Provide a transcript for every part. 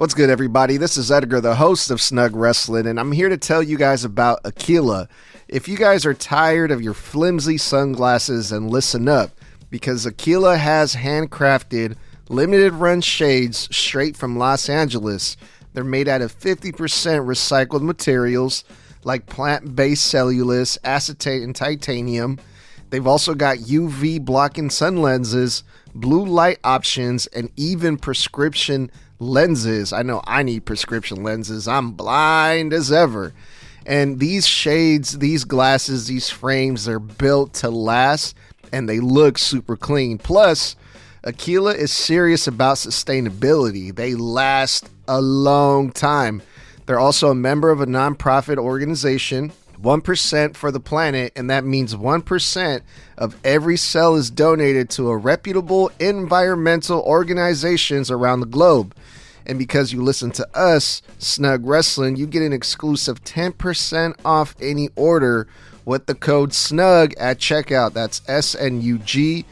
What's good, everybody? This is Edgar, the host of Snug Wrestling, and I'm here to tell you guys about Aquila. If you guys are tired of your flimsy sunglasses, then listen up, because Aquila has handcrafted limited run shades straight from Los Angeles. They're made out of 50% recycled materials like plant-based cellulose, acetate, and titanium. They've also got UV blocking sun lenses, blue light options, and even prescription lenses. I know I need prescription lenses. I'm blind as ever. And these shades, these glasses, these frames, they're built to last and they look super clean. Plus, Aquila is serious about sustainability. They last a long time. They're also a member of a nonprofit organization, 1% for the planet, and that means 1% of every sale is donated to a reputable environmental organizations around the globe. And because you listen to us, Snug Wrestling, you get an exclusive 10% off any order with the code SNUG at checkout. That's SNUG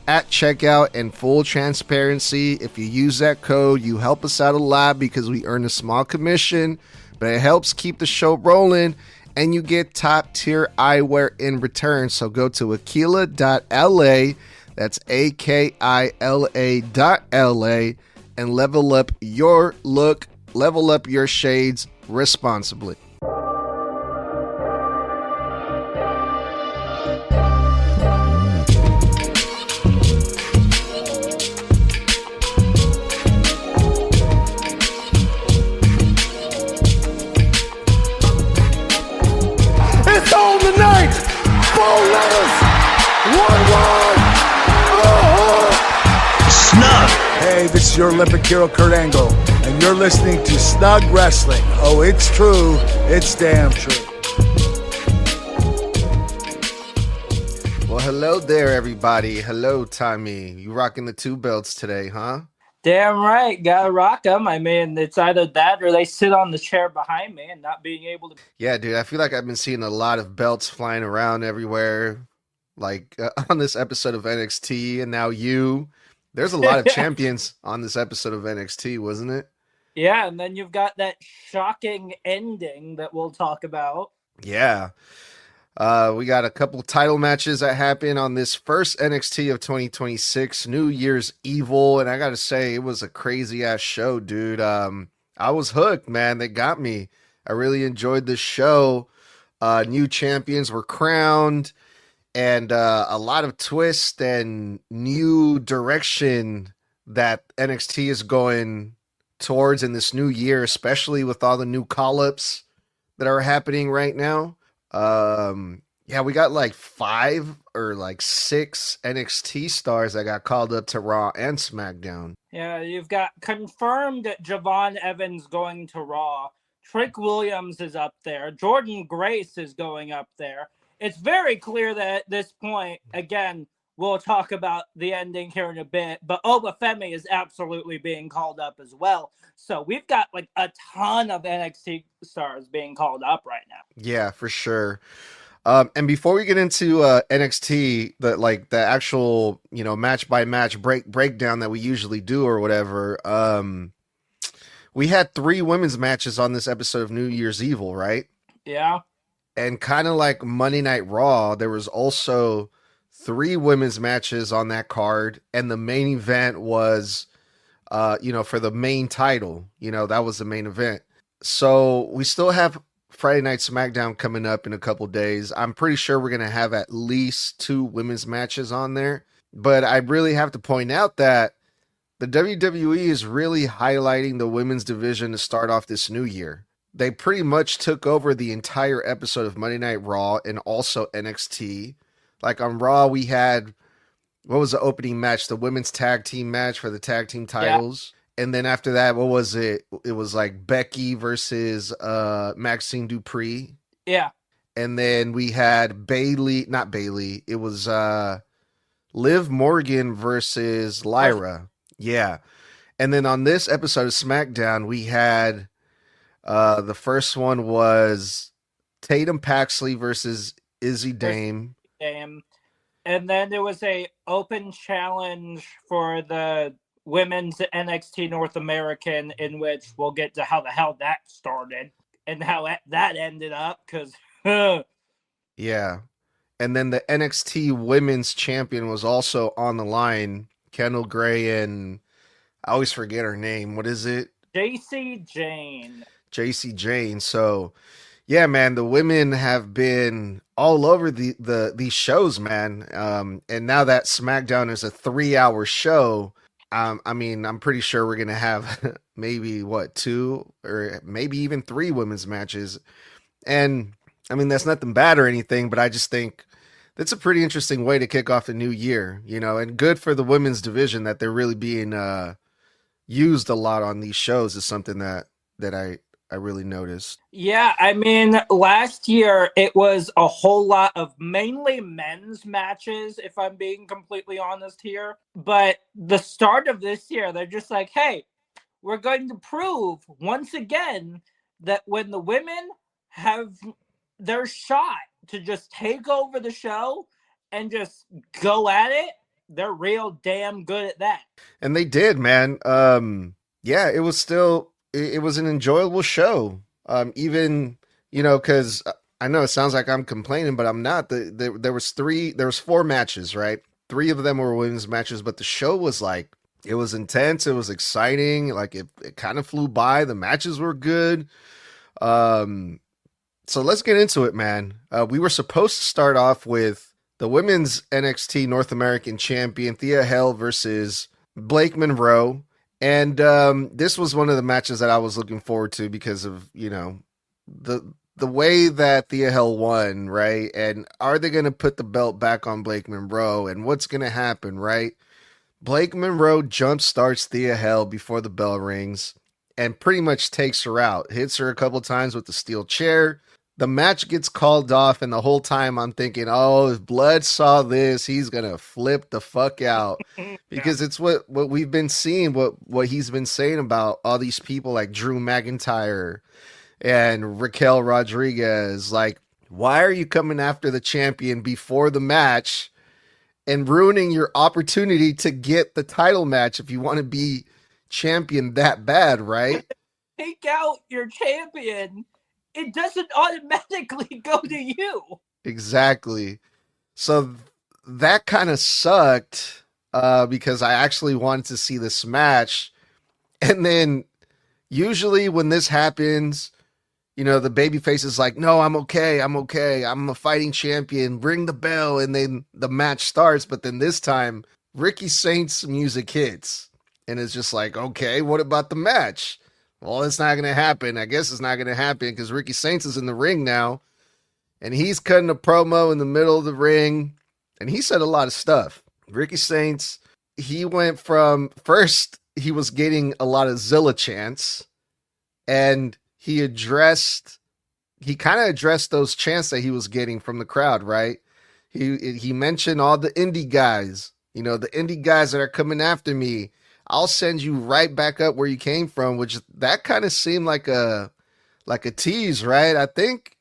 at checkout. And full transparency, if you use that code, you help us out a lot because we earn a small commission, but it helps keep the show rolling. And you get top tier eyewear in return. So go to aquila.la, that's AKILA.LA, and level up your look, level up your shades responsibly. It's on tonight! 4 letters! 1 word! Snug. Hey, this is your Olympic hero, Kurt Angle, and you're listening to Snug Wrestling. Oh, it's true. It's damn true. Well, hello there, everybody. Hello, Tommy. You rocking the 2 belts today, huh? Damn right, gotta rock them. I mean, it's either that or they sit on the chair behind me and not being able to. Yeah, dude, I feel like I've been seeing a lot of belts flying around everywhere, like on this episode of NXT, and now you. There's a lot of champions on this episode of NXT, wasn't it? Yeah, and then you've got that shocking ending that we'll talk about. Yeah. We got a couple title matches that happened on this first NXT of 2026, New Year's Evil, and I gotta say, it was a crazy-ass show, dude. I was hooked, man. They got me. I really enjoyed this show. New champions were crowned, and a lot of twist and new direction that NXT is going towards in this new year, especially with all the new call-ups that are happening right now. Yeah, we got like 5 or like 6 NXT stars that got called up to Raw and SmackDown. Yeah, you've got confirmed that Javon Evans going to Raw. Trick Williams is up there. Jordan Grace is going up there. It's very clear that at this point, again, we'll talk about the ending here in a bit, but Obafemi is absolutely being called up as well. So we've got like a ton of NXT stars being called up right now. Yeah, for sure. And before we get into NXT, the actual, match by match breakdown that we usually do or whatever, we had 3 women's matches on this episode of New Year's Evil, right? Yeah. And kind of like Monday Night Raw, there was also 3 women's matches on that card, and the main event was, for the main title, that was the main event. So we still have Friday Night SmackDown coming up in a couple days. I'm pretty sure we're going to have at least 2 women's matches on there. But I really have to point out that the WWE is really highlighting the women's division to start off this new year. They pretty much took over the entire episode of Monday Night Raw and also NXT. Like on Raw, we had, what was the opening match? The women's tag team match for the tag team titles. Yeah. And then after that, what was it? It was like Becky versus Maxine Dupree. Yeah. And then we had it was Liv Morgan versus Lyra. Yeah. And then on this episode of SmackDown, we had the first one was Tatum Paxley versus Izzy Dame. And then there was a open challenge for the women's NXT North American, in which we'll get to how the hell that started and how that ended up, because Yeah. And then the NXT Women's Champion was also on the line. Kendall Gray and I always forget her name. What is it? JC Jane. JC Jane. So, yeah, man, the women have been all over these shows, man. And now that SmackDown is a 3-hour show, I mean, I'm pretty sure we're gonna have maybe 2 or maybe even 3 women's matches. And I mean, that's nothing bad or anything, but I just think that's a pretty interesting way to kick off the new year, and good for the women's division that they're really being used a lot on these shows is something that I really noticed. Yeah, I mean, last year it was a whole lot of mainly men's matches, if I'm being completely honest here. But the start of this year, they're just like, hey, we're going to prove once again that when the women have their shot to just take over the show and just go at it, they're real damn good at that. And they did, man. Yeah, it was an enjoyable show. Even, because I know it sounds like I'm complaining, but I'm not. There was 4 matches, right? 3 of them were women's matches, but the show was it was intense. It was exciting. Like it kind of flew by. The matches were good. So let's get into it, man. We were supposed to start off with the women's NXT North American champion, Thea Hale versus Blake Monroe. And this was one of the matches that I was looking forward to because of, the way that Thea Hale won, right? And are they going to put the belt back on Blake Monroe? And what's going to happen, right? Blake Monroe jump starts Thea Hale before the bell rings and pretty much takes her out. Hits her a couple times with the steel chair. The match gets called off, and the whole time I'm thinking, oh, if Blood saw this, he's going to flip the fuck out. Because it's what we've been seeing, what he's been saying about all these people like Drew McIntyre and Raquel Rodriguez. Like, why are you coming after the champion before the match and ruining your opportunity to get the title match if you want to be champion that bad, right? Take out your champion. It doesn't automatically go to you. Exactly. So that kind of sucked because I actually wanted to see this match. And then usually when this happens, the babyface is like, no, I'm okay. I'm a fighting champion. Ring the bell. And then the match starts. But then this time, Ricky Saint's music hits. And it's just like, okay, what about the match? Well, it's not going to happen. I guess it's not going to happen because Ricky Saints is in the ring now. And he's cutting a promo in the middle of the ring. And he said a lot of stuff. Ricky Saints, he went from first, he was getting a lot of Zilla chants. And he kind of addressed those chants that he was getting from the crowd, right? He mentioned all the indie guys, the indie guys that are coming after me. I'll send you right back up where you came from, which that kind of seemed like a tease, right? I think,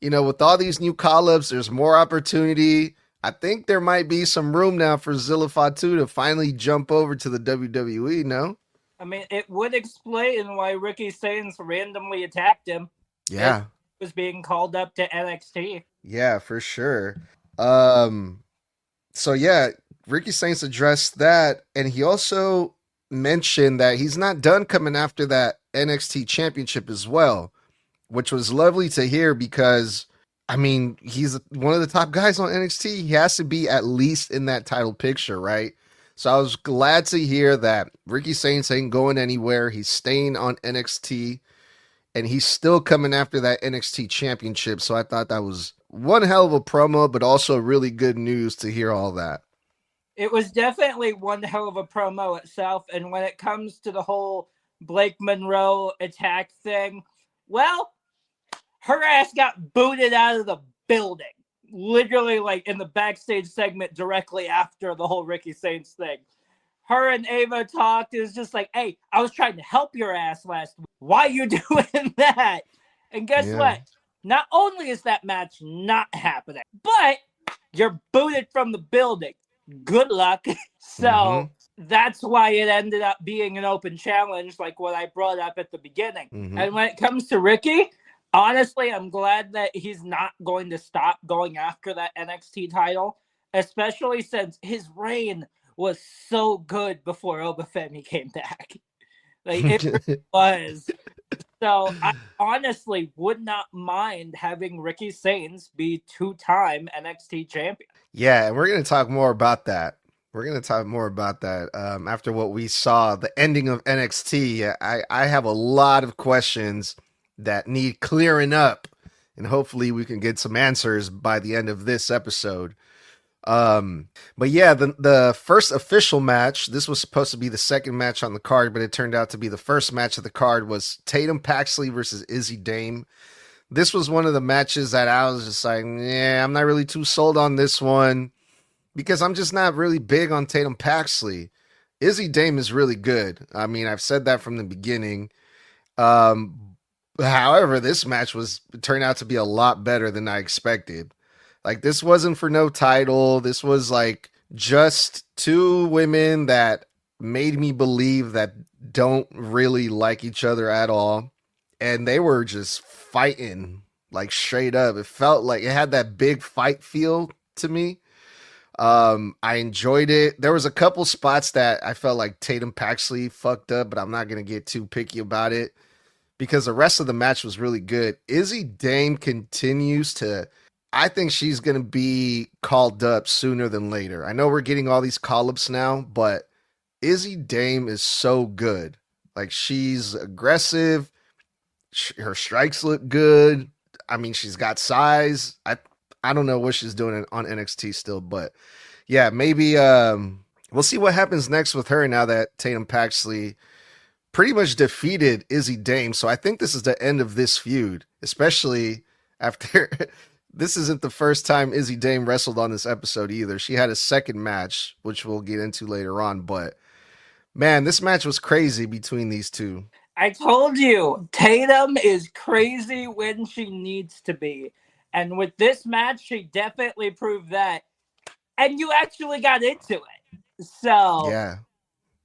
with all these new call-ups, there's more opportunity. I think there might be some room now for Zilla Fatu to finally jump over to the WWE, no? I mean, it would explain why Ricky Saints randomly attacked him. Yeah. He was being called up to NXT. Yeah, for sure. So yeah, Ricky Saints addressed that, and he also mentioned that he's not done coming after that NXT championship as well, which was lovely to hear because, I mean, he's one of the top guys on NXT. He has to be at least in that title picture, right? So I was glad to hear that Ricky Saints ain't going anywhere. He's staying on NXT, and he's still coming after that NXT championship. So I thought that was one hell of a promo, but also really good news to hear all that. It was definitely one hell of a promo itself. And when it comes to the whole Blake Monroe attack thing, well, her ass got booted out of the building. Literally, like in the backstage segment directly after the whole Ricky Saints thing. Her and Ava talked. It was just like, hey, I was trying to help your ass last week. Why you doing that? And guess what? Not only is that match not happening, but you're booted from the building. Good luck. So that's why it ended up being an open challenge, like what I brought up at the beginning. Mm-hmm. And when it comes to Ricky, honestly, I'm glad that he's not going to stop going after that NXT title, especially since his reign was so good before Obafemi came back. Like, it really was. So I honestly would not mind having Ricky Sainz be 2-time NXT champion. Yeah, and we're going to talk more about that. After what we saw, the ending of NXT. I have a lot of questions that need clearing up, and hopefully we can get some answers by the end of this episode. But yeah, the first official match, this was supposed to be the second match on the card, but it turned out to be the first match of the card, was Tatum Paxley versus Izzy Dame. This was one of the matches that I was just like, yeah, I'm not really too sold on this one because I'm just not really big on Tatum Paxley. Izzy Dame is really good. I mean, I've said that from the beginning. However, this match turned out to be a lot better than I expected. Like, this wasn't for no title. This was like just two women that made me believe that don't really like each other at all. And they were just fighting, like, straight up. It felt like it had that big fight feel to me. I enjoyed it. There was a couple spots that I felt like Tatum Paxley fucked up, but I'm not going to get too picky about it because the rest of the match was really good. Izzy Dame continues to... I think she's going to be called up sooner than later. I know we're getting all these call-ups now, but Izzy Dame is so good. Like, she's aggressive. Her strikes look good. I mean, she's got size. I don't know what she's doing on NXT still, but yeah, maybe we'll see what happens next with her now that Tatum Paxley pretty much defeated Izzy Dame. So I think this is the end of this feud, especially after... This isn't the first time Izzy Dame wrestled on this episode either. She had a second match, which we'll get into later on. But, man, this match was crazy between these two. I told you, Tatum is crazy when she needs to be. And with this match, she definitely proved that. And you actually got into it. So, yeah,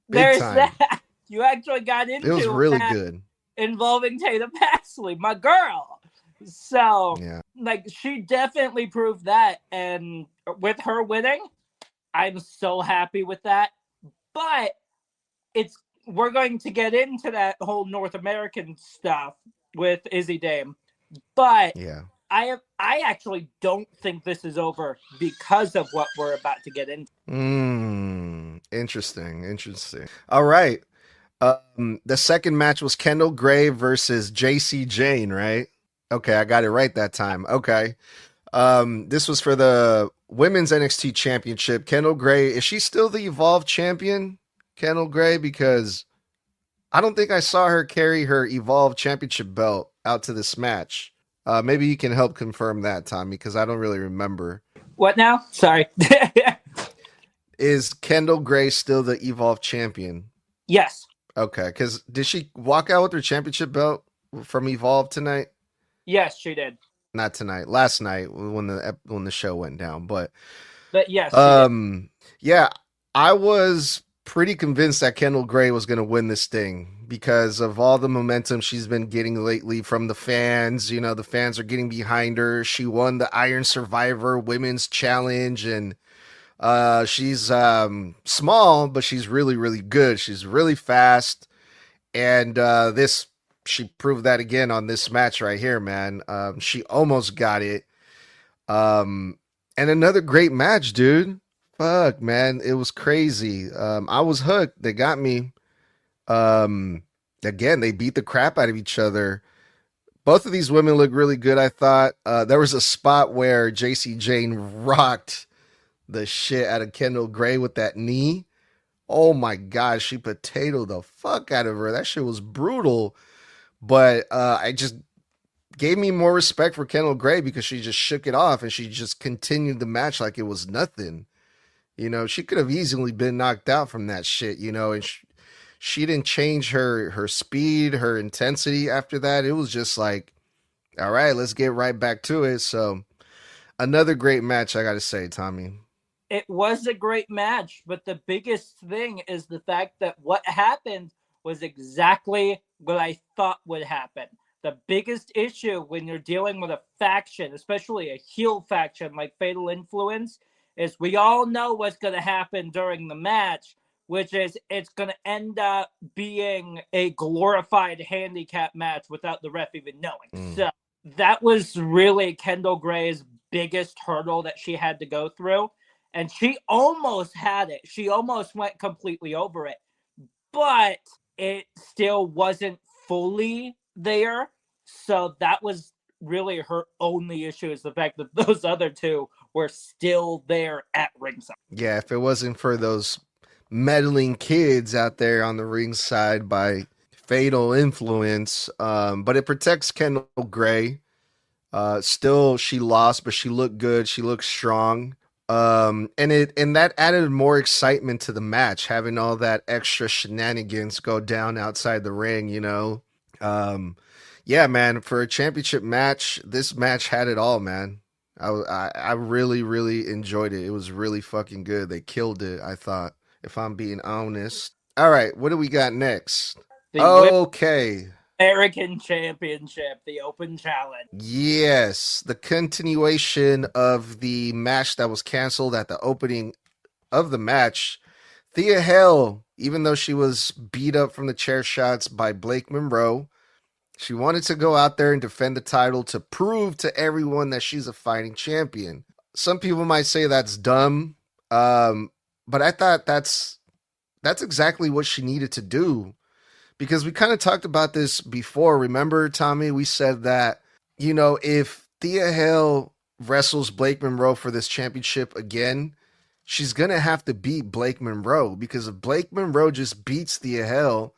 there's time. that. You actually got into it. It was really good. Involving Tatum Paxley, my girl. So, yeah. Like, she definitely proved that. And with her winning, I'm so happy with that. But we're going to get into that whole North American stuff with Izzy Dame. But yeah, I actually don't think this is over because of what we're about to get into. Interesting. All right. The second match was Kendall Gray versus JC Jane, right? Okay, I got it right that time. Okay. This was for the Women's NXT Championship. Kendall Gray, is she still the Evolve champion? Kendall Gray, because I don't think I saw her carry her Evolve Championship belt out to this match. Maybe you can help confirm that, Tommy, because I don't really remember. What now? Sorry. Is Kendall Gray still the Evolve champion? Yes. Okay, because did she walk out with her championship belt from Evolve tonight? Yes, she did. Not tonight. Last night when the show went down, but yes. Yeah, I was pretty convinced that Kendall Gray was going to win this thing because of all the momentum she's been getting lately from the fans. You know, the fans are getting behind her. She won the Iron Survivor Women's Challenge, and she's small, but she's really, really good. She's really fast, and she proved that again on this match right here, man. She almost got it. And another great match, dude. Fuck, man. It was crazy. I was hooked. They got me. Again, they beat the crap out of each other. Both of these women look really good, I thought. There was a spot where JC Jane rocked the shit out of Kendall Gray with that knee. Oh my gosh, she potatoed the fuck out of her. That shit was brutal. But I just gave me more respect for Kendall Gray because she just shook it off and she just continued the match like it was nothing. You know, she could have easily been knocked out from that shit, you know, and she didn't change her speed, her intensity after that. It was just like, all right, let's get right back to it. So another great match, I got to say, Tommy. It was a great match, but the biggest thing is the fact that what happened was exactly what I thought would happen. The biggest issue when you're dealing with a faction, especially a heel faction like Fatal Influence, is we all know what's going to happen during the match, which is it's going to end up being a glorified handicap match without the ref even knowing. So that was really Kendall Gray's biggest hurdle that she had to go through. And she almost had it. She almost went completely over it. But it still wasn't fully there. So that was really her only issue, is the fact that those other two were still there at ringside. Yeah, if it wasn't for those meddling kids out there on the ringside by Fatal Influence, but it protects Kendall Gray. Still, she lost, but she looked good. She looked strong. And that added more excitement to the match, having all that extra shenanigans go down outside the ring, you know. Yeah, man, for a championship match, this match had it all, man. I really, really enjoyed it. It was really fucking good. They killed it, I thought, if I'm being honest. All right, what do we got next? Okay. American Championship, the Open Challenge. Yes, the continuation of the match that was canceled at the opening of the match. Thea Hale, even though she was beat up from the chair shots by Blake Monroe, she wanted to go out there and defend the title to prove to everyone that she's a fighting champion. Some people might say that's dumb, but I thought that's exactly what she needed to do. Because we kind of talked about this before. Remember, Tommy, we said that, you know, if Thea Hale wrestles Blake Monroe for this championship again, she's going to have to beat Blake Monroe. Because if Blake Monroe just beats Thea Hale,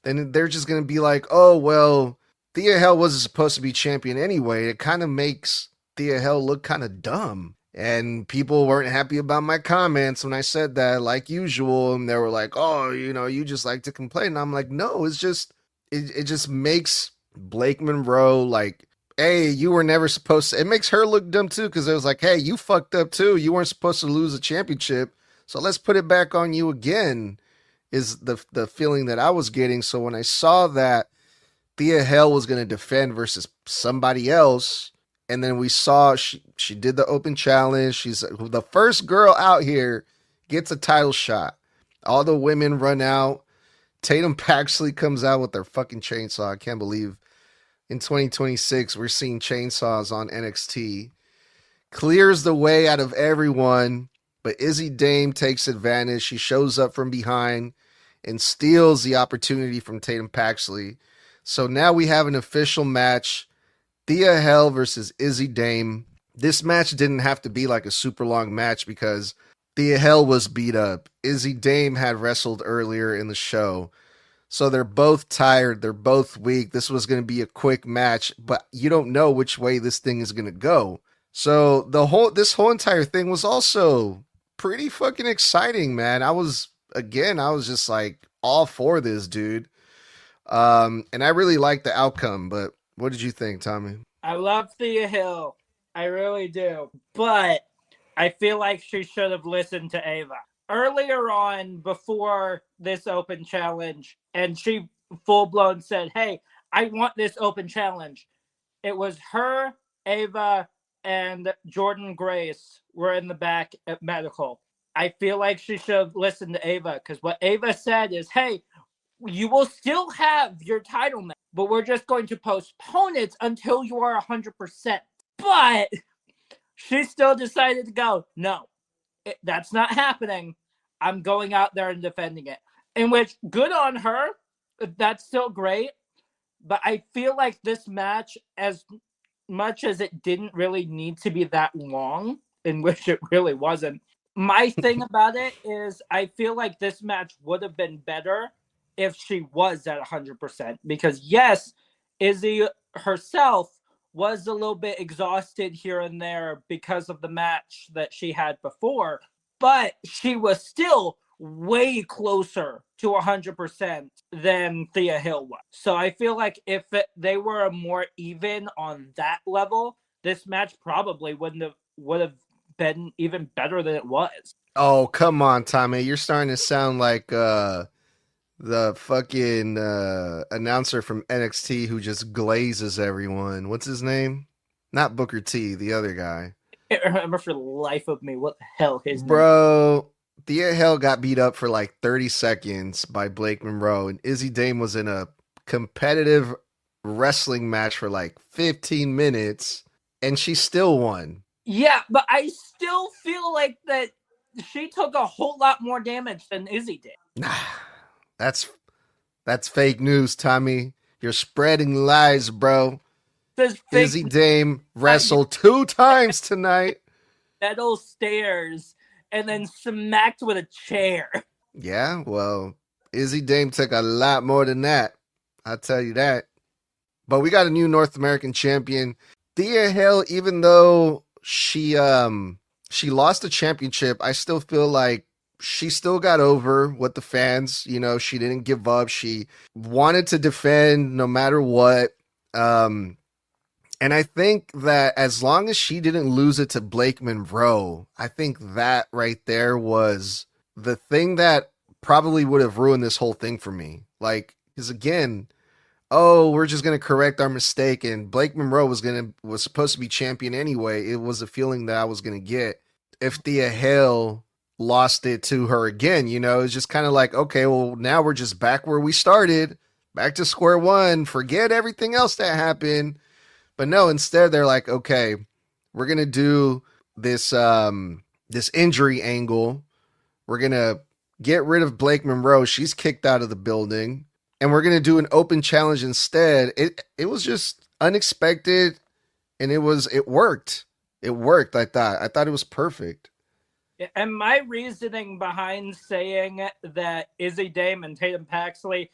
then they're just going to be like, oh, well, Thea Hale wasn't supposed to be champion anyway. It kind of makes Thea Hale look kind of dumb. And people weren't happy about my comments when I said that, like usual. And they were like, oh, you know, you just like to complain. And I'm like, no, it's just, it just makes Blake Monroe like, hey, you were never supposed to. It makes her look dumb too, because it was like, hey, you fucked up too. You weren't supposed to lose a championship. So let's put it back on you again, is the feeling that I was getting. So when I saw that Thea Hale was going to defend versus somebody else, and then we saw she did the open challenge. She's the first girl out here, gets a title shot. All the women run out. Tatum Paxley comes out with their fucking chainsaw. I can't believe in 2026 we're seeing chainsaws on NXT. Clears the way out of everyone, but Izzy Dame takes advantage. She shows up from behind and steals the opportunity from Tatum Paxley. So now we have an official match. Thea Hale versus Izzy Dame. This match didn't have to be like a super long match because Thea Hale was beat up. Izzy Dame had wrestled earlier in the show. So they're both tired. They're both weak. This was going to be a quick match, but you don't know which way this thing is going to go. So this whole entire thing was also pretty fucking exciting, man. I was just like all for this, dude. And I really liked the outcome, but what did you think, Tommy? I love Thea Hill. I really do. But I feel like she should have listened to Ava. Earlier on, before this open challenge, and she full-blown said, hey, I want this open challenge. It was her, Ava, and Jordan Grace were in the back at medical. I feel like she should have listened to Ava, because what Ava said is, hey, you will still have your title match, but we're just going to postpone it until you are 100%. But she still decided to go, no, that's not happening. I'm going out there and defending it. In which, good on her. That's still great. But I feel like this match, as much as it didn't really need to be that long, in which it really wasn't, my thing about it is I feel like this match would have been better if she was at 100%. Because yes, Izzy herself was a little bit exhausted here and there because of the match that she had before, but she was still way closer to 100% than Thea Hill was. So I feel like if they were more even on that level, this match probably would have been even better than it was. Oh, come on, Tommy. You're starting to sound like the fucking announcer from NXT who just glazes everyone. What's his name? Not Booker T, the other guy. I can't remember for the life of me what the hell his name. Bro, Thea Hale got beat up for like 30 seconds by Blake Monroe, and Izzy Dame was in a competitive wrestling match for like 15 minutes, and she still won. Yeah, but I still feel like that she took a whole lot more damage than Izzy did. That's fake news, Tommy. You're spreading lies, bro. Izzy Dame wrestled 2 times tonight. Metal stairs and then smacked with a chair. Yeah, well, Izzy Dame took a lot more than that. I'll tell you that. But we got a new North American champion. Thea Hale, even though she lost the championship, I still feel like she still got over with the fans. You know, she didn't give up. She wanted to defend no matter what. And I think that as long as she didn't lose it to Blake Monroe, I think that right there was the thing that probably would have ruined this whole thing for me. Like, because again, we're just gonna correct our mistake, and Blake Monroe was supposed to be champion anyway. It was a feeling that I was gonna get if Thea Hale lost it to her again. You know, it's just kind of like, okay, well, now we're just back where we started, back to square one. Forget everything else that happened. But no, instead they're like, okay, we're gonna do this injury angle. We're gonna get rid of Blake Monroe. She's kicked out of the building, and we're gonna do an open challenge instead. It was just unexpected, and it worked. It worked. I thought it was perfect. And my reasoning behind saying that Izzy Dame and Tatum Paxley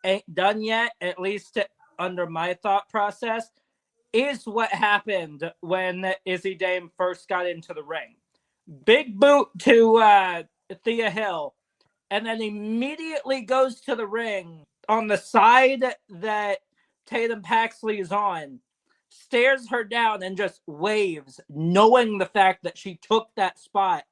ain't done yet, at least under my thought process, is what happened when Izzy Dame first got into the ring. Big boot to Thea Hill, and then immediately goes to the ring on the side that Tatum Paxley is on, stares her down and just waves, knowing the fact that she took that spot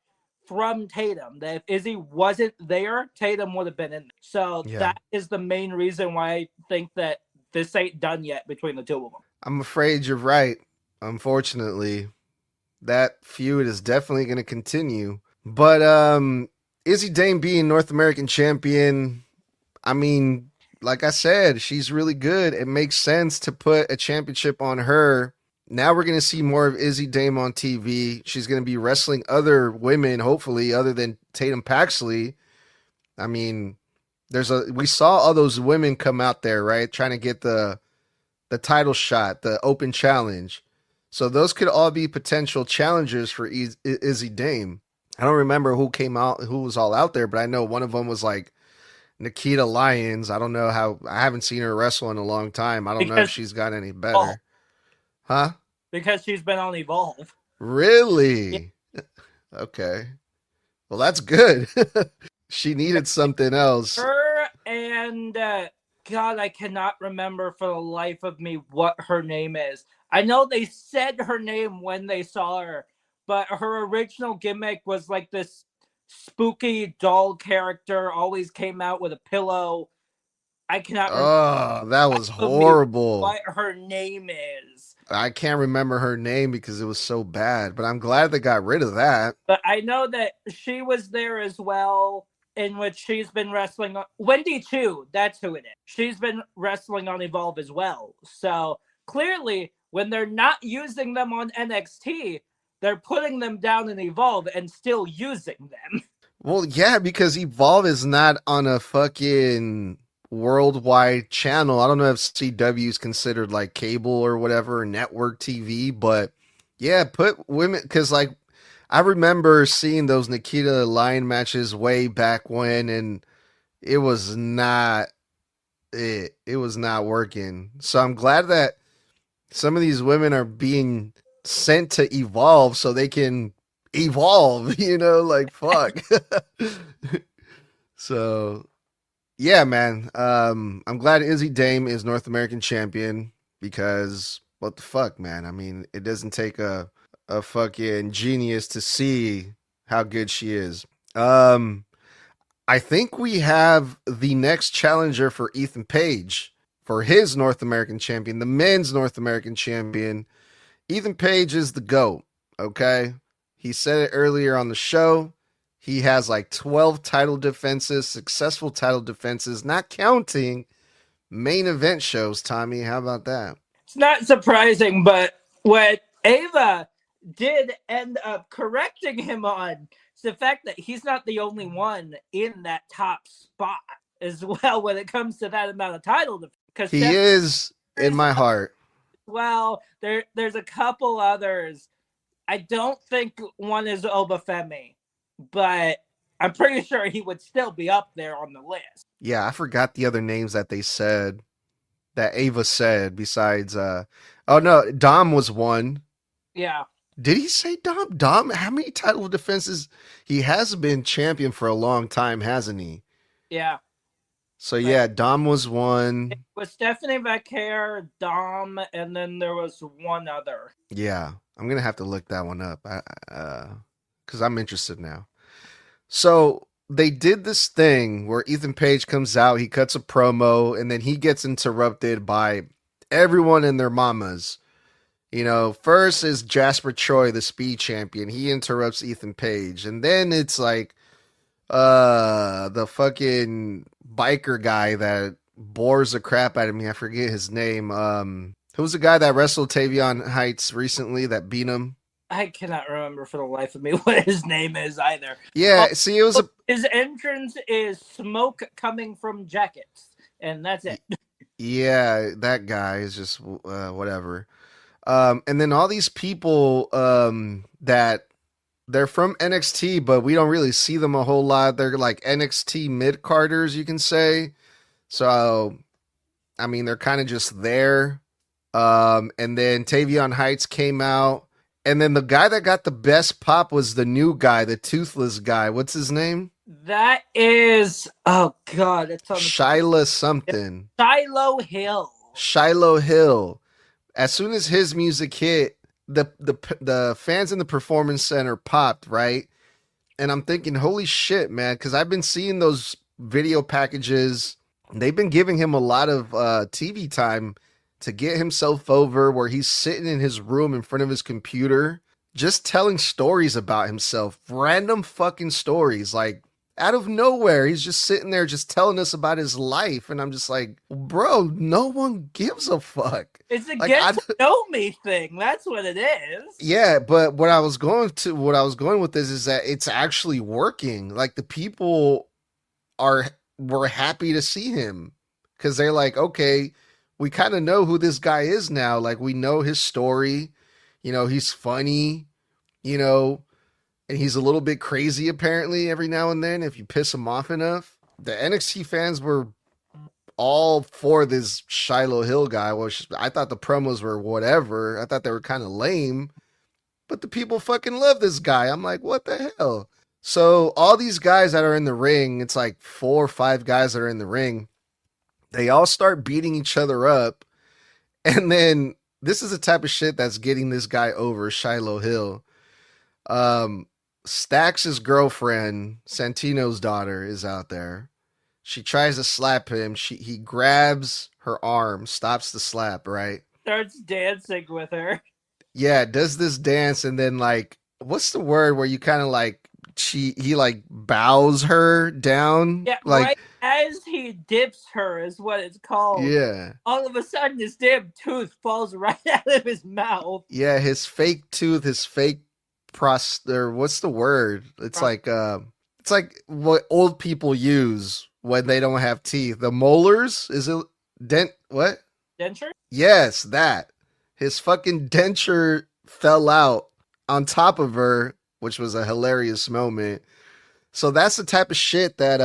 from Tatum, that if Izzy wasn't there, Tatum would have been in there. So That is the main reason why I think that this ain't done yet between the two of them. I'm afraid you're right. Unfortunately, that feud is definitely going to continue. But Izzy Dame being North American champion, I mean, like I said, she's really good. It makes sense to put a championship on her. Now we're going to see more of Izzy Dame on TV. She's going to be wrestling other women, hopefully, other than Tatum Paxley. I mean, we saw all those women come out there, right? Trying to get the title shot, the open challenge. So those could all be potential challengers for Izzy Dame. I don't remember who was all out there, but I know one of them was like Nikita Lyons. I don't know I haven't seen her wrestle in a long time. I don't know if she's got any better. Huh? Because she's been on Evolve. Really? Yeah. Okay. Well, that's good. She needed something else. Her and God, I cannot remember for the life of me what her name is. I know they said her name when they saw her, but her original gimmick was like this spooky doll character, always came out with a pillow. I cannot remember. Oh, that was horrible. What her name is. I can't remember her name because it was so bad, but I'm glad they got rid of that. But I know that she was there as well, in which she's been wrestling on Wendy Chu, that's who it is. She's been wrestling on Evolve as well. So clearly, when they're not using them on NXT, they're putting them down in Evolve and still using them. Well, yeah, because Evolve is not on a fucking worldwide channel. I don't know if CW is considered like cable or whatever, network TV, but yeah, put women, because like I remember seeing those Nikita Lion matches way back when, and it was not it was not working. So I'm glad that some of these women are being sent to Evolve so they can evolve, you know, like fuck. So yeah, man. I'm glad Izzy Dame is North American champion because what the fuck, man? I mean, it doesn't take a a fucking genius to see how good she is. I think we have the next challenger for Ethan Page for his North American champion, the men's North American champion. Ethan Page is the GOAT, okay? He said it earlier on the show. He has like 12 title defenses, successful title defenses, not counting main event shows, Tommy. How about that? It's not surprising, but what Ava did end up correcting him on is the fact that he's not the only one in that top spot as well when it comes to that amount of title defense. He is in my heart. Well, there's a couple others. I don't think one is Obafemi, but I'm pretty sure he would still be up there on the list. Yeah, I forgot the other names that they said, that Ava said besides, oh no, Dom was one. Yeah. Did he say Dom? Dom, how many title defenses? He has been champion for a long time, hasn't he? Yeah. So yeah, Dom was one. It was Stephanie Vaquer, Dom, and then there was one other. Yeah, I'm going to have to look that one up because I'm interested now. So they did this thing where Ethan Page comes out, he cuts a promo, and then he gets interrupted by everyone and their mamas. You know, first is Jasper Troy, the speed champion. He interrupts Ethan Page. And then it's like the fucking biker guy that bores the crap out of me. I forget his name. Who's the guy that wrestled Tavion Heights recently that beat him? I cannot remember for the life of me what his name is either. Yeah, see, it was his entrance is smoke coming from jackets, and that's it. Yeah, that guy is just whatever. And then all these people that they're from NXT, but we don't really see them a whole lot. They're like NXT mid-carders, you can say. So, I mean, they're kind of just there. And then Tavion Heights came out. And then the guy that got the best pop was the new guy, the toothless guy. What's his name? That is, oh God, it's on Shyla something. Shiloh Hill. Shiloh Hill. As soon as his music hit, the fans in the Performance Center popped, right? And I'm thinking, holy shit, man, because I've been seeing those video packages. They've been giving him a lot of TV time to get himself over, where he's sitting in his room in front of his computer, just telling stories about himself, random fucking stories, like out of nowhere. He's just sitting there just telling us about his life. And I'm just like, bro, no one gives a fuck. It's a get to know me thing. That's what it is. Yeah, but what I was going with this is that it's actually working. Like, the people were happy to see him because they're like, okay, we kind of know who this guy is now. Like, we know his story. You know, he's funny, you know, and he's a little bit crazy apparently every now and then if you piss him off enough. The NXT fans were all for this Shiloh Hill guy, which I thought the promos were whatever. I thought they were kind of lame, but the people fucking love this guy. I'm like, what the hell? So all these guys that are in the ring, it's like 4 or 5 guys that are in the ring. They all start beating each other up. And then this is the type of shit that's getting this guy over, Shiloh Hill. Stax' girlfriend, Santino's daughter, is out there. She tries to slap him. He grabs her arm, stops the slap, right? Starts dancing with her. Yeah, does this dance, and then, like, what's the word where you kind of like he like bows her down? Yeah, like, right as he dips her is what it's called. Yeah. All of a sudden, his damn tooth falls right out of his mouth. Yeah, his fake tooth, his fake what's the word? It's like what old people use when they don't have teeth. The molars? Is it what? Denture? Yes, that. His fucking denture fell out on top of her, which was a hilarious moment. So that's the type of shit that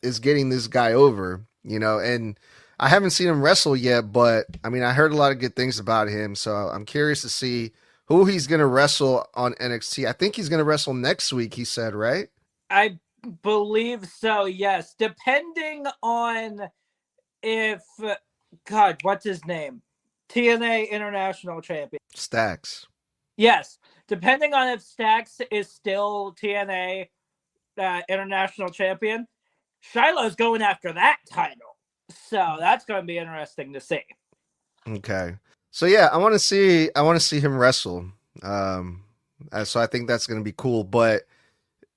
is getting this guy over, you know, and I haven't seen him wrestle yet, but I mean, I heard a lot of good things about him, so I'm curious to see who he's going to wrestle on NXT. I think he's going to wrestle next week, he said, right? I believe so, yes. Depending on if, God, what's his name? TNA International Champion. Stax. Yes, depending on if Stacks is still TNA international champion, Shiloh's going after that title. So that's going to be interesting to see. Okay. So yeah, I want to see him wrestle. So I think that's going to be cool. But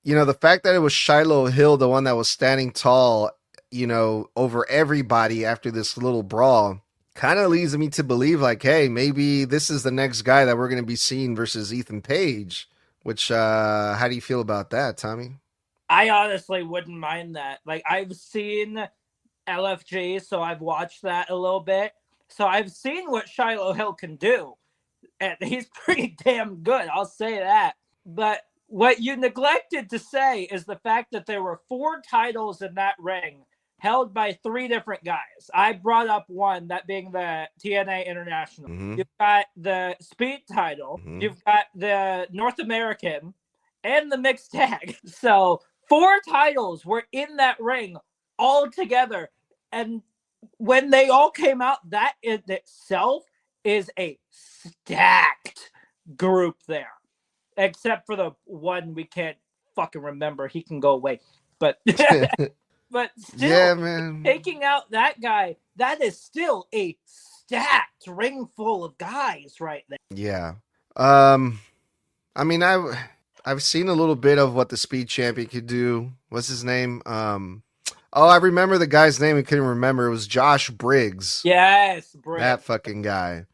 the fact that it was Shiloh Hill, the one that was standing tall, over everybody after this little brawl, kind of leads me to believe like, hey, maybe this is the next guy that we're going to be seeing versus Ethan Page. Which, how do you feel about that, Tommy? I honestly wouldn't mind that. Like, I've seen LFG, so I've watched that a little bit. So I've seen what Shiloh Hill can do, and he's pretty damn good. I'll say that. But what you neglected to say is the fact that there were 4 titles in that ring held by 3 different guys. I brought up one, that being the TNA International. Mm-hmm. You've got the Speed title. Mm-hmm. You've got the North American and the mixed tag. So 4 titles were in that ring all together. And when they all came out, that in itself is a stacked group there. Except for the one we can't fucking remember. He can go away. But but still, yeah, man. Taking out that guy, that is still a stacked ring full of guys right there. Yeah. I mean, I've seen a little bit of what the Speed Champion could do. What's his name? I remember the guy's name. I couldn't remember. It was Josh Briggs. Yes, Briggs. That fucking guy.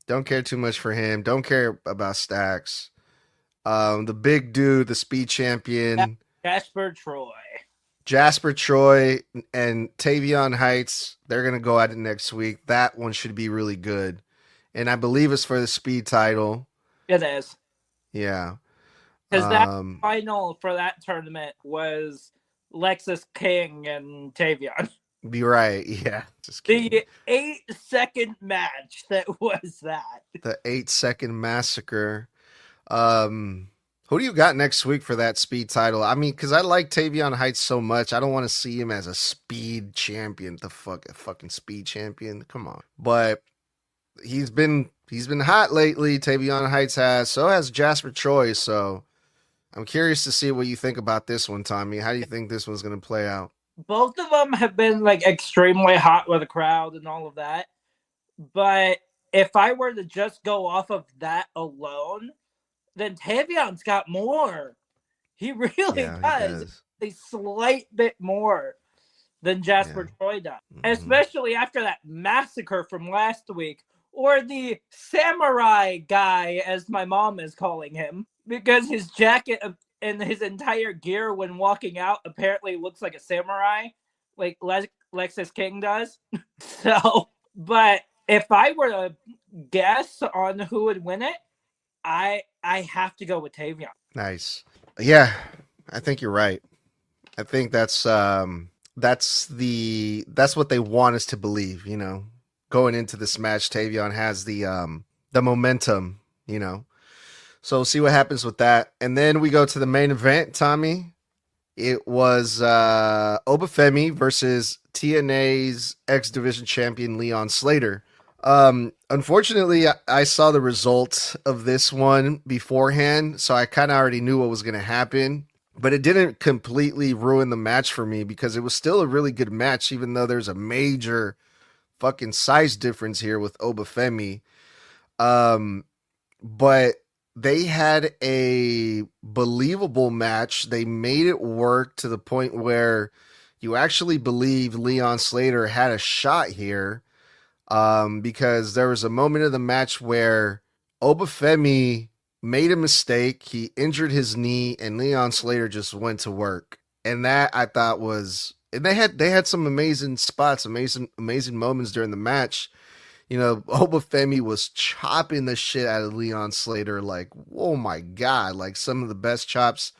Don't care too much for him. Don't care about Stacks. The big dude, the Speed Champion. Jasper Troy and Tavion Heights. They're going to go at it next week. That one should be really good. And I believe it's for the Speed title. It is. Yeah. Because that final for that tournament was Lexus King and Tavion. Be right. Yeah. The 8-second match that was that. The 8-second massacre. Who do you got next week for that Speed title? I mean, because I like Tavion Heights so much, I don't want to see him as a Speed champion. A fucking Speed champion. Come on. But he's been hot lately. Tavion Heights has. So has Jasper Troy. So I'm curious to see what you think about this one, Tommy. How do you think this one's going to play out? Both of them have been like extremely hot with the crowd and all of that. But if I were to just go off of that alone, then Tavion's got more. He really does. A slight bit more than Jasper Troy does. Mm-hmm. Especially after that massacre from last week. Or the samurai guy, as my mom is calling him. Because his jacket and his entire gear when walking out apparently looks like a samurai. Like Lexus King does. So, but if I were to guess on who would win it, I have to go with Tavion. Nice. Yeah, I think you're right. I think that's what they want us to believe, Going into this match, Tavion has the momentum, So we'll see what happens with that. And then we go to the main event, Tommy. It was Obafemi versus TNA's X Division champion Leon Slater. Unfortunately, I saw the results of this one beforehand, so I kind of already knew what was going to happen, but it didn't completely ruin the match for me because it was still a really good match, even though there's a major fucking size difference here with Obafemi. But they had a believable match. They made it work to the point where you actually believe Leon Slater had a shot here. Because there was a moment of the match where Obafemi made a mistake. He injured his knee and Leon Slater just went to work. And that I thought was, and they had some amazing spots, amazing moments during the match. Obafemi was chopping the shit out of Leon Slater. Like, oh my God, like some of the best chops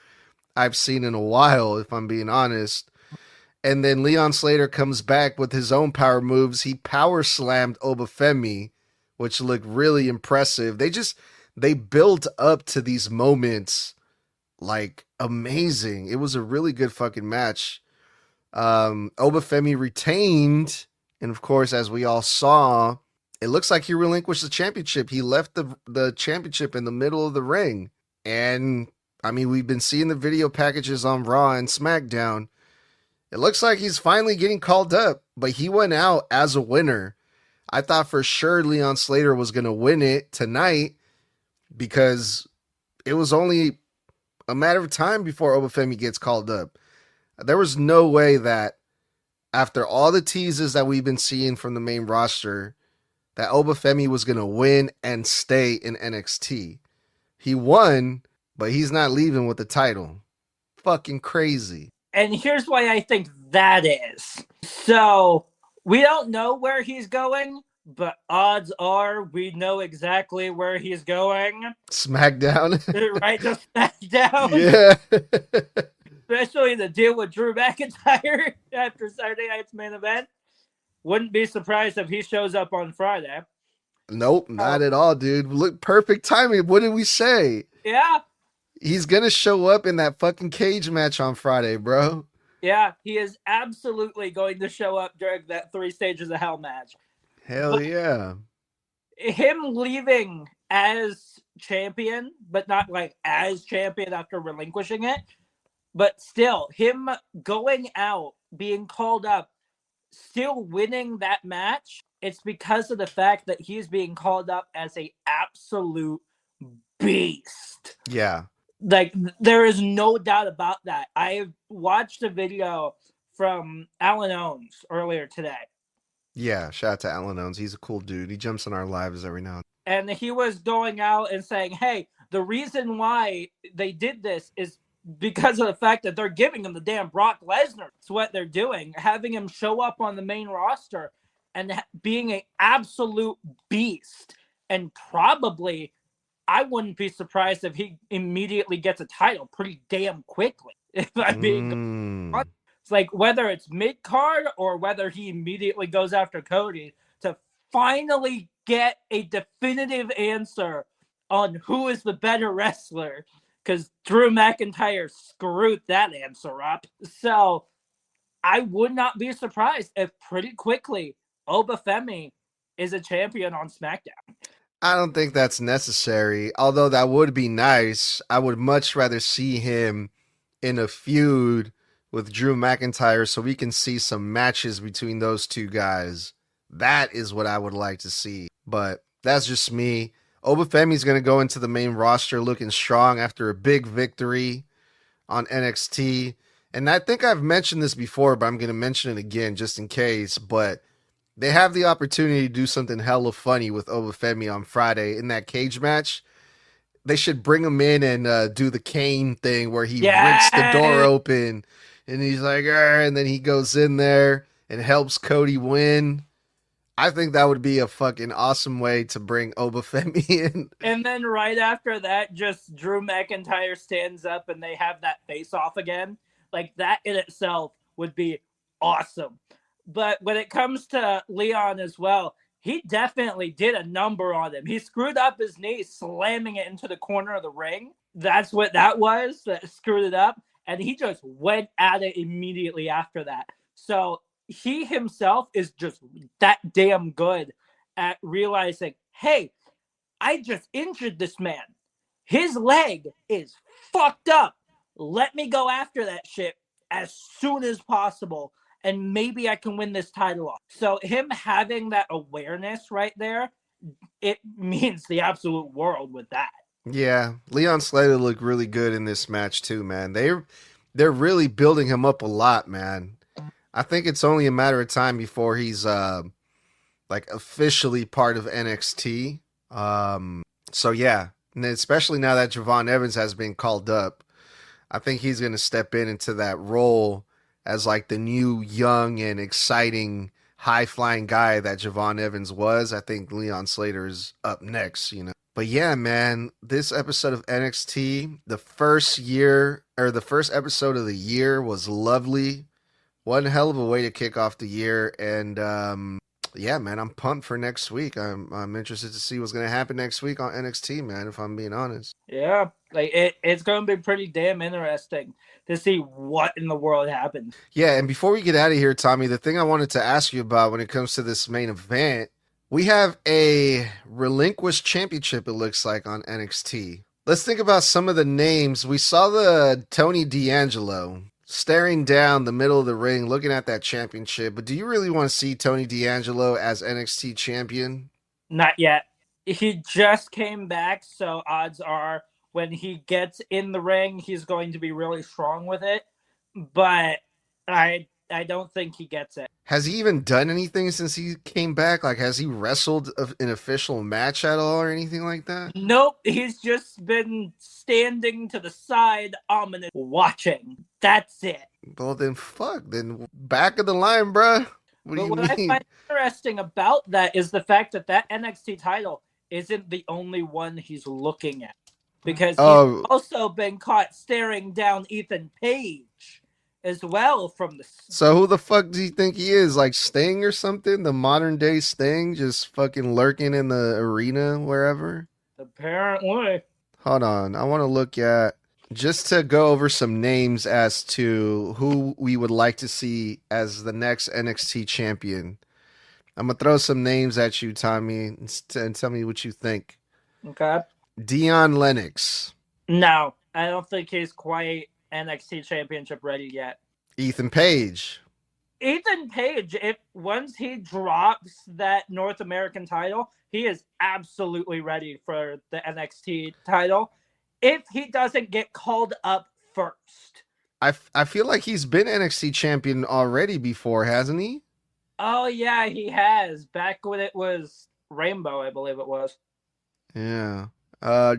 I've seen in a while, if I'm being honest. And then Leon Slater comes back with his own power moves. He power slammed Obafemi, which looked really impressive. They built up to these moments like amazing. It was a really good fucking match. Obafemi retained, and of course, as we all saw, it looks like he relinquished the championship. He left the championship in the middle of the ring. And, I mean, we've been seeing the video packages on Raw and SmackDown. It looks like he's finally getting called up, but he went out as a winner. I thought for sure Leon Slater was going to win it tonight because it was only a matter of time before Obafemi gets called up. There was no way that after all the teases that we've been seeing from the main roster, that Obafemi was going to win and stay in NXT. He won, but he's not leaving with the title. Fucking crazy. And here's why I think that is. So, we don't know where he's going, but odds are we know exactly where he's going. SmackDown. Right to SmackDown. Yeah. Especially the deal with Drew McIntyre after Saturday night's main event. Wouldn't be surprised if he shows up on Friday. Nope, not at all, dude. Look, perfect timing. What did we say? Yeah. He's going to show up in that fucking cage match on Friday, bro. Yeah, he is absolutely going to show up during that 3 Stages of Hell match. Hell yeah. Him leaving as champion, but not like as champion after relinquishing it, but still, him going out, being called up, still winning that match, it's because of the fact that he's being called up as a absolute beast. Yeah. Like, there is no doubt about that. I watched a video from Alan Owens earlier today. Yeah, shout out to Alan Owens. He's a cool dude. He jumps in our lives every now and then. And he was going out and saying, hey, the reason why they did this is because of the fact that they're giving him the damn Brock Lesnar. It's what they're doing. Having him show up on the main roster and being an absolute beast. And probably, I wouldn't be surprised if he immediately gets a title pretty damn quickly. If I'm being honest. It's like whether it's mid-card or whether he immediately goes after Cody to finally get a definitive answer on who is the better wrestler. Because Drew McIntyre screwed that answer up. So I would not be surprised if pretty quickly Obafemi is a champion on SmackDown. I don't think that's necessary. Although that would be nice. I would much rather see him in a feud with Drew McIntyre so we can see some matches between those two guys. That is what I would like to see. But that's just me. Obafemi's going to go into the main roster looking strong after a big victory on NXT. And I think I've mentioned this before, but I'm going to mention it again just in case. But they have the opportunity to do something hella funny with Obafemi on Friday in that cage match. They should bring him in and do the Kane thing where he rips the door open and he's like, and then he goes in there and helps Cody win. I think that would be a fucking awesome way to bring Obafemi in. And then right after that, just Drew McIntyre stands up and they have that face off again. Like, that in itself would be awesome. But when it comes to Leon as well, he definitely did a number on him. He screwed up his knee, slamming it into the corner of the ring. That's what that was that screwed it up. And he just went at it immediately after that. So he himself is just that damn good at realizing, hey, I just injured this man. His leg is fucked up. Let me go after that shit as soon as possible, and maybe I can win this title off. So him having that awareness right there, it means the absolute world with that. Yeah, Leon Slater looked really good in this match too, man. They're really building him up a lot, man. I think it's only a matter of time before he's like officially part of NXT. So yeah, and especially now that Javon Evans has been called up, I think he's going to step into that role as like the new young and exciting high flying guy that Javon Evans was. I think Leon Slater is up next, you know. But yeah, man, this episode of NXT, the first episode of the year was lovely. One hell of a way to kick off the year. And yeah, man, I'm pumped for next week. I'm interested to see what's going to happen next week on NXT, man, if I'm being honest. Yeah, like it's going to be pretty damn interesting to see what in the world happens. Yeah, and before we get out of here, Tommy, the thing I wanted to ask you about when it comes to this main event, We have a relinquished championship, it looks like, on NXT. Let's think about some of the names. We saw the Tony D'Angelo staring down the middle of the ring, looking at that championship. But do you really want to see Tony D'Angelo as NXT champion? Not yet. He just came back, so odds are when he gets in the ring, he's going to be really strong with it. But I don't think he gets it. Has he even done anything since he came back? Like, has he wrestled an official match at all or anything like that? Nope, he's just been standing to the side, ominous, watching. That's it. Well, then fuck. Then back of the line, bruh. What I find interesting about that is the fact that NXT title isn't the only one he's looking at. Because he's also been caught staring down Ethan Page as well from the... So who the fuck do you think he is? Like Sting or something? The modern day Sting just fucking lurking in the arena wherever? Apparently. Hold on. I want to look at... Just to go over some names as to who we would like to see as the next NXT champion. I'm going to throw some names at you, Tommy, and tell me what you think. Okay. Dion Lennox. No, I don't think he's quite NXT championship ready yet. Ethan Page. Ethan Page, once he drops that North American title, he is absolutely ready for the NXT title. If he doesn't get called up first. I feel like he's been NXT champion already before, hasn't he? Oh, yeah, he has. Back when it was Rainbow, I believe it was. Yeah.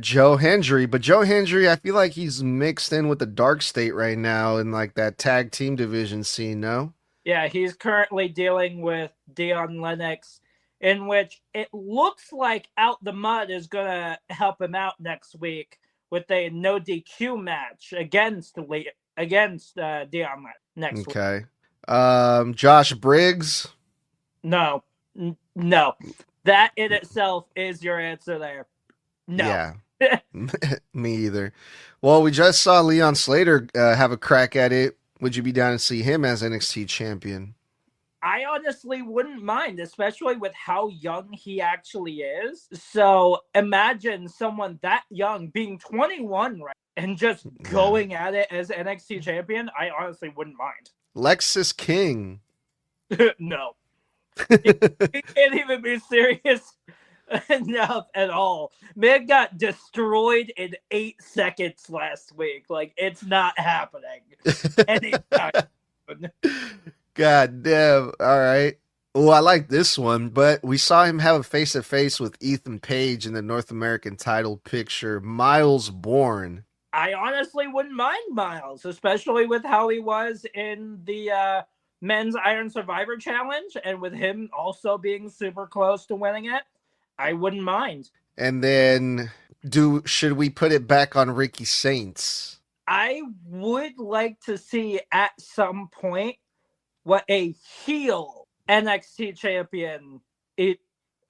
Joe Hendry. But Joe Hendry, I feel like he's mixed in with the Dark State right now in like that tag team division scene, no? Yeah, he's currently dealing with Dion Lennox, in which it looks like Out the Mud is going to help him out next week with a no DQ match against Dion next week. Okay. Josh Briggs. No. That in itself is your answer there. No. Yeah. Me either. Well, we just saw Leon Slater have a crack at it. Would you be down to see him as NXT champion? I honestly wouldn't mind, especially with how young he actually is. So imagine someone that young being 21, right, and just going at it as NXT champion. I honestly wouldn't mind. Lexis King. No. He can't even be serious enough at all. Man got destroyed in 8 seconds last week. Like, it's not happening anytime soon. God damn. All right. Oh, I like this one, but we saw him have a face-to-face with Ethan Page in the North American title picture. Miles Bourne. I honestly wouldn't mind Miles, especially with how he was in the Men's Iron Survivor Challenge, and with him also being super close to winning it. I wouldn't mind. And then, should we put it back on Ricky Saints? I would like to see at some point what a heel NXT champion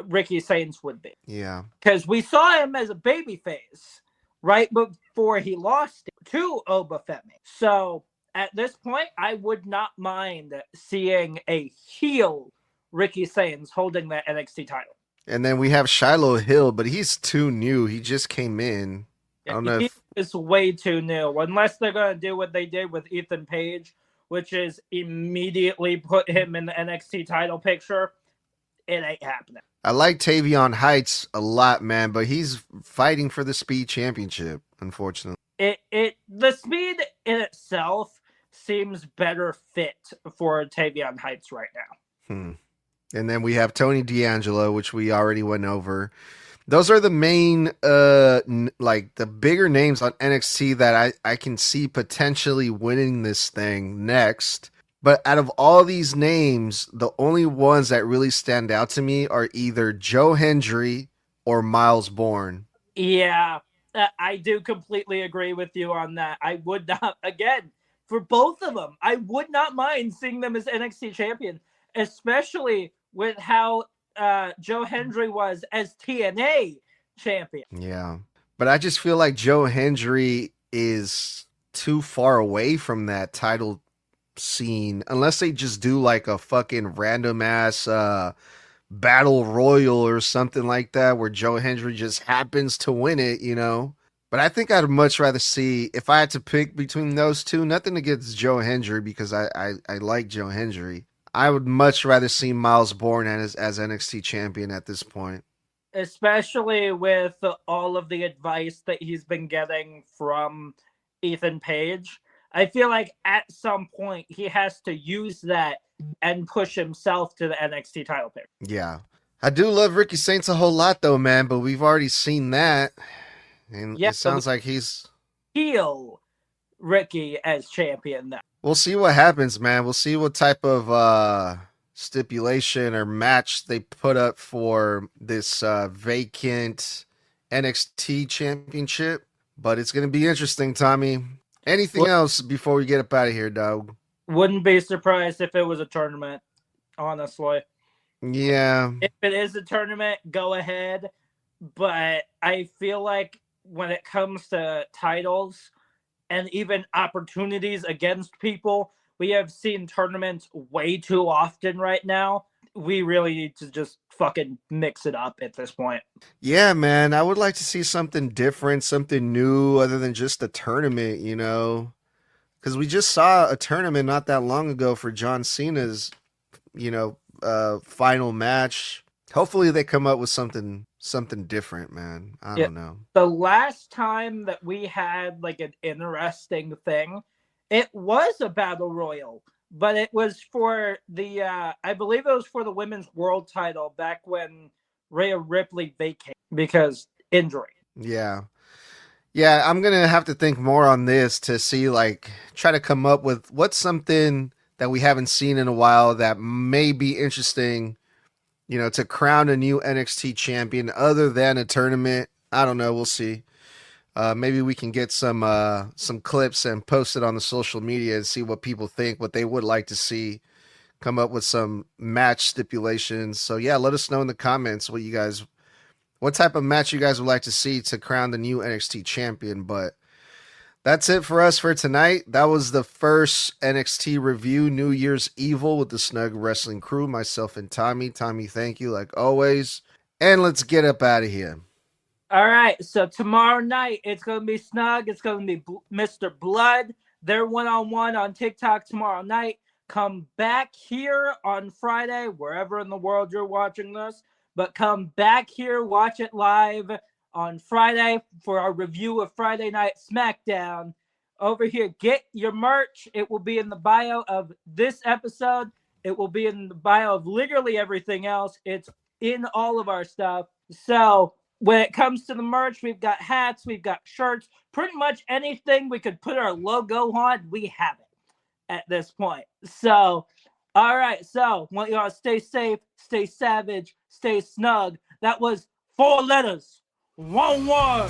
Ricky Saints would be. Yeah. Because we saw him as a babyface right before he lost it to Obafemi. So at this point, I would not mind seeing a heel Ricky Saints holding that NXT title. And then we have Shiloh Hill, but he's too new. He just came in. I don't know if... He's way too new. Unless they're going to do what they did with Ethan Page, which is immediately put him in the NXT title picture, it ain't happening. I like Tavion Heights a lot, man, but he's fighting for the Speed Championship, unfortunately. The Speed in itself seems better fit for Tavion Heights right now. And then we have Tony D'Angelo, which we already went over. Those are the main, like the bigger names on NXT that I can see potentially winning this thing next. But out of all these names, the only ones that really stand out to me are either Joe Hendry or Miles Bourne. Yeah, I do completely agree with you on that. I would not, again, for both of them, I would not mind seeing them as NXT champion, especially with how Joe Hendry was as TNA champion. Yeah, but I just feel like Joe Hendry is too far away from that title scene unless they just do like a fucking random ass battle royal or something like that where Joe Hendry just happens to win it, you know. But I think I'd much rather see, if I had to pick between those two, nothing against Joe Hendry because I like Joe Hendry. I would much rather see Miles Bourne as NXT champion at this point. Especially with all of the advice that he's been getting from Ethan Page. I feel like at some point he has to use that and push himself to the NXT title pick. Yeah. I do love Ricky Saints a whole lot though, man, but we've already seen that. And it sounds like he's heel Ricky as champion now. We'll see what happens, man. We'll see what type of stipulation or match they put up for this vacant NXT championship. But it's going to be interesting, Tommy. Anything else before we get up out of here, dog? Wouldn't be surprised if it was a tournament, honestly. Yeah. If it is a tournament, go ahead. But I feel like when it comes to titles and even opportunities against people, we have seen tournaments way too often right now. We really need to just fucking mix it up at this point. Yeah, man. I would like to see something different, something new other than just a tournament, you know? Because we just saw a tournament not that long ago for John Cena's, final match. Hopefully they come up with something different, man. I don't know. The last time that we had like an interesting thing, it was a battle royal, but it was for the I believe it was for the women's world title back when Rhea Ripley vacated because injury. Yeah. Yeah, I'm going to have to think more on this to see, try to come up with what's something that we haven't seen in a while that may be interesting, to crown a new NXT champion other than a tournament. I don't know. We'll see. Maybe we can get some clips and post it on the social media and see what people think, what they would like to see, come up with some match stipulations. So yeah, let us know in the comments what type of match you guys would like to see to crown the new NXT champion. But that's it for us for tonight. That was the first NXT review, New Year's Evil, with the Snug Wrestling crew, myself and Tommy. Tommy, thank you like always. And let's get up out of here. All right, so tomorrow night, it's going to be Snug. It's going to be Mr. Blood. They're one-on-one on TikTok tomorrow night. Come back here on Friday, wherever in the world you're watching this. But come back here, watch it live on Friday for our review of Friday Night SmackDown. Over here, get your merch. It will be in the bio of this episode. It will be in the bio of literally everything else. It's in all of our stuff. So when it comes to the merch, we've got hats, we've got shirts, pretty much anything we could put our logo on, we have it at this point. So, all right. So, want y'all to stay safe, stay savage, stay snug. That was 4 letters, 1 word.